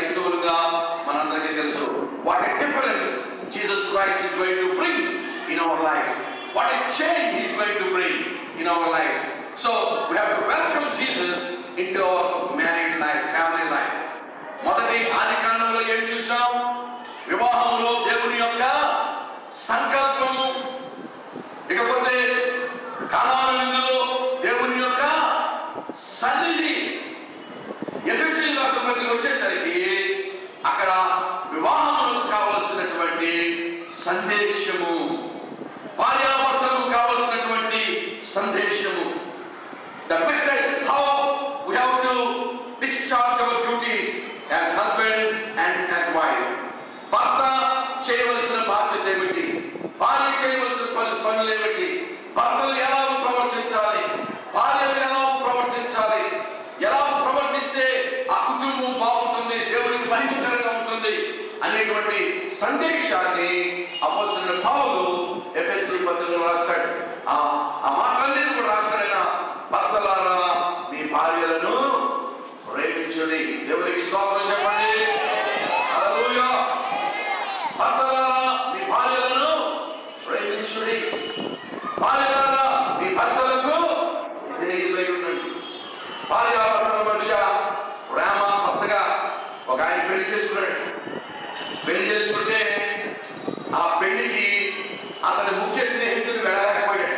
క్రైస్తవులుగా మనందరికీ తెలుసు. What a difference Jesus Christ is going to bring in our lives. What a change he is going to bring in our lives. So we have to welcome Jesus into our married life, family life. మొదటి ఆదికాండంలో ఏం చూసాం? వివాహంలో దేవుని యొక్క సంకల్పము. ఇకపోతే కానాను విందులో దేవుని యొక్క సన్నిధి. ఎఫెసీయుల రాసిన పత్రికకు వచ్చేసరికి అక్కడ వివాహములకు కావలసినటువంటి సందేశము, భార్యాభర్తలకు కావలసినటువంటి సందేశము. The message how we have to discharge our duties as husband and as wife. భర్త చేయవలసిన బాధ్యత ఏమిటి, భార్య చేయవలసిన పనులు ఏమిటి, భర్తలు ఎలా ప్రవర్తించాలి, భార్యలు ఎలా ప్రవర్తించాలి, ఎలా ప్రవర్తిస్తే ఆ కుటుంబం బాగుంటుంది, దేవునికి మహిమకరంగా ఉంటుంది అనేటువంటి సందేశాన్ని అపోస్తలుడైన పౌలు ఎఫెసీ పత్రికలో రాస్తాడు. ఆ మాటలన్నీ కూడా రాస్తాడైన, భర్తలారా మీ భార్యలను ప్రేమించుడి. దేవునికి స్తోత్రం చెప్పండి. హల్లెలూయా. భర్తలారా మీ భార్యలను ప్రేమించుడి. భార్యలారా మీ భర్తలకు విధేయులై ఉండండి. భార్యాభర్తల మధ్య ప్రేమ. కొత్తగా ఒక ఆయన పెళ్లి చేసుకున్నాడు. పెళ్లి చేసుకుంటే ఆ పెళ్లికి అతని ముఖ్య స్నేహితుడు వెళ్ళలేకపోయాడు.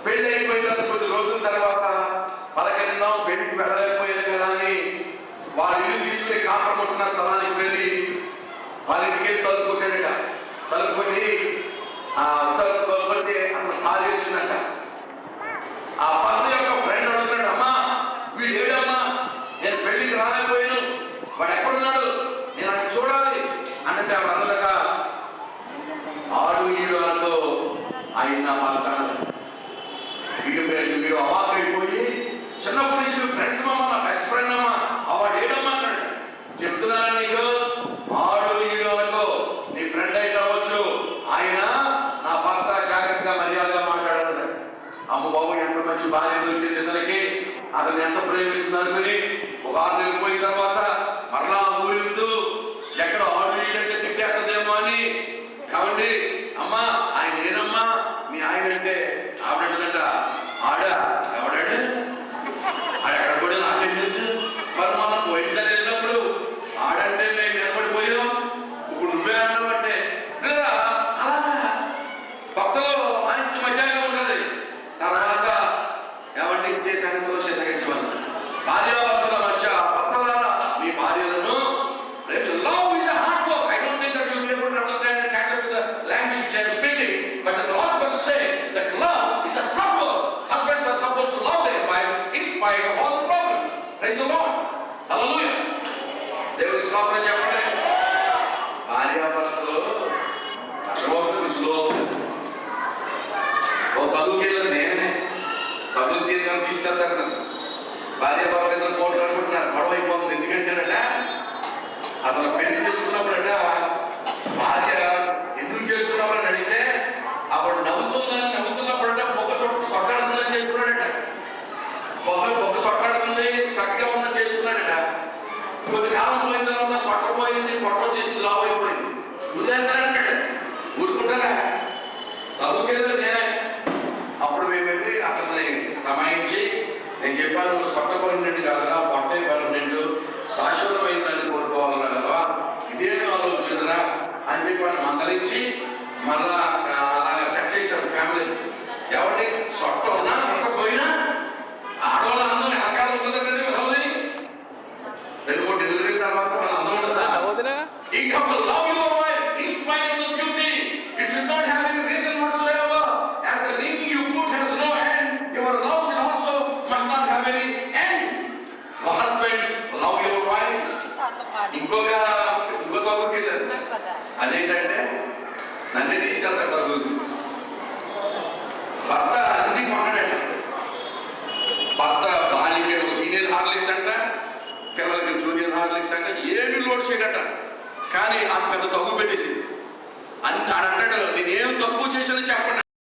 పెళ్లి అయిపోయిన తర్వాత కొద్ది రోజుల తర్వాత పలకరిందాం, పెళ్లికి వెళ్ళలేకపోయాను కదా అని వాళ్ళ ఇల్లు తీసుకుని కాపరముట్టున్న స్థలానికి వెళ్ళి వాళ్ళ ఇంటికి తలుపు కొట్టాడట. తలుపు కొట్టి అతను కాల్ చేసినట్ట. ఆ భర్త యొక్క ఫ్రెండ్ అడుగుతున్నాడు, అమ్మా వీడు ఏడమ్మా, నేను పెళ్లికి రాలేకపోయాను, వాడు ఎక్కడున్నాడు, నేను అది చూడాలి అంటే ఆవిడ అన్నదట, ఆడు ఈడు అనుకో ఆయన నా భర్త. వీడు అవాకైపోయి, చిన్నప్పటి నుంచి ఫ్రెండ్స్ అమ్మా, నా బెస్ట్ ఫ్రెండ్ అమ్మా, వాడు ఏడమ్మా అన్నాడు. చెప్తున్నాను నీకు, ఆడు ఈడు అనుకో, నీ ఫ్రెండ్ అయితే అవ్వచ్చు, ఆయన నా భర్త, జాగ్రత్తగా మర్యాదగా మాట్లాడాలి. అమ్మ బాబు ఎంత మంచి భార్య దొరికింది ఇతనికి, అతను ఎంత ప్రేమిస్తుంది అనుకుని ఒక 6 నెలలు పోయిన తర్వాత మరలా ఊరిస్తూ ఎక్కడ ఆడు ఈడంటే తిట్టేస్తుందేమో అని, కాబట్టి అమ్మా ఆయన నేనమ్మా మీ ఆయన అంటే ఆవిడంట, ఆడ ఎవడాడు, ఆడెక్కడ కూడా నాకేం తెలుసు, మరి మనం పోయినసారి వెళ్ళినప్పుడు ఆడంటే మేము నిలబడిపోయాం, ఇప్పుడు నువ్వే అన్నావు అంటే అలాగా భక్తులు మంచి మజాగా ఉన్నది. తర్వాత ఎవరిని చేశాను చిత్తగించమని భార్యాభర్తల మధ్య భర్తలారా మీ భార్యలను love is a hard work. I don't think that you will be able to understand and catch up with the language which I am speaking, but the philosophers say that love is a tough work. Husbands are supposed to love their wives in spite of all the problems. Praise the Lord. Hallelujah. దేవుని స్తోత్రం చెప్పండి. భార్యాభర్తలు slow ఓ తగులు నేనే తగులు తీర్చని తీసుకెళ్తాను. భార్యాభర్తలు కోట్లు అనుకుంటున్నారు, గొడవ అయిపోతుంది. ఎందుకంటేనట అతను పెళ్లి చేసుకున్నప్పుడట భార్య ఎందుకు చేసుకున్నామని అడిగితే ఆవిడ నవ్వుతున్నప్పుడట ఒక సొట్టాడుతుందని చేసుకున్నాడట. ఒక సొట్టాడుతుంది, చక్కగా ఉన్న చేసుకున్నాడట. కొద్ది కాలం పోయిన తర్వాత సొట్ట పోయింది, పొట్ట వచ్చేసింది, లావు అయిపోయింది. ఉదయంటాడు ఊరుకుంటారా తగుకేదో నేనే. అప్పుడు మేము వెళ్ళి అతన్ని తమాయించి, నేను చెప్పాను సొట్ట పర్మనెంట్ కాదురా, పొట్టే పర్మనెంట్, శాశ్వతమైందని కోరుకోవాలన్నా కదా, ఇదేం ఆలోచనరా అని చెప్పి వాళ్ళు మందలించి మళ్ళా అలాగా సెట్ చేశారు ఫ్యామిలీ. ఎవరి సొట్ట ఉన్నా సొట్ట పోయినా ఆడవాళ్ళ అందరూ వెనకాల ఉంటుంది కదండి. విధవని 2-3 ఎదురైన తర్వాత మన అందం ఉంటుందా? ఇంకా love your wife in spite of the beauty. It should not have any reason whatsoever. And the ring you put has no end. Your love should also must not have any end. Husbands, love your wives. ఇంకో తగ్గుకి అదేంటంటే నన్నే తీసుకెళ్తాడు తగ్గుకి. భర్త అన్ని కొన్నాడట. భర్త భార్యకి senior Horlicks అంట, పిల్లలకి జూనియర్ హార్లిక్స్ అంట, ఏమి లోడ్ చేయడట. కానీ ఆ పెద్ద తగ్గు పెట్టేసింది. అన్నాడు, నేనేం తక్కువ చేశానని చెప్పండి.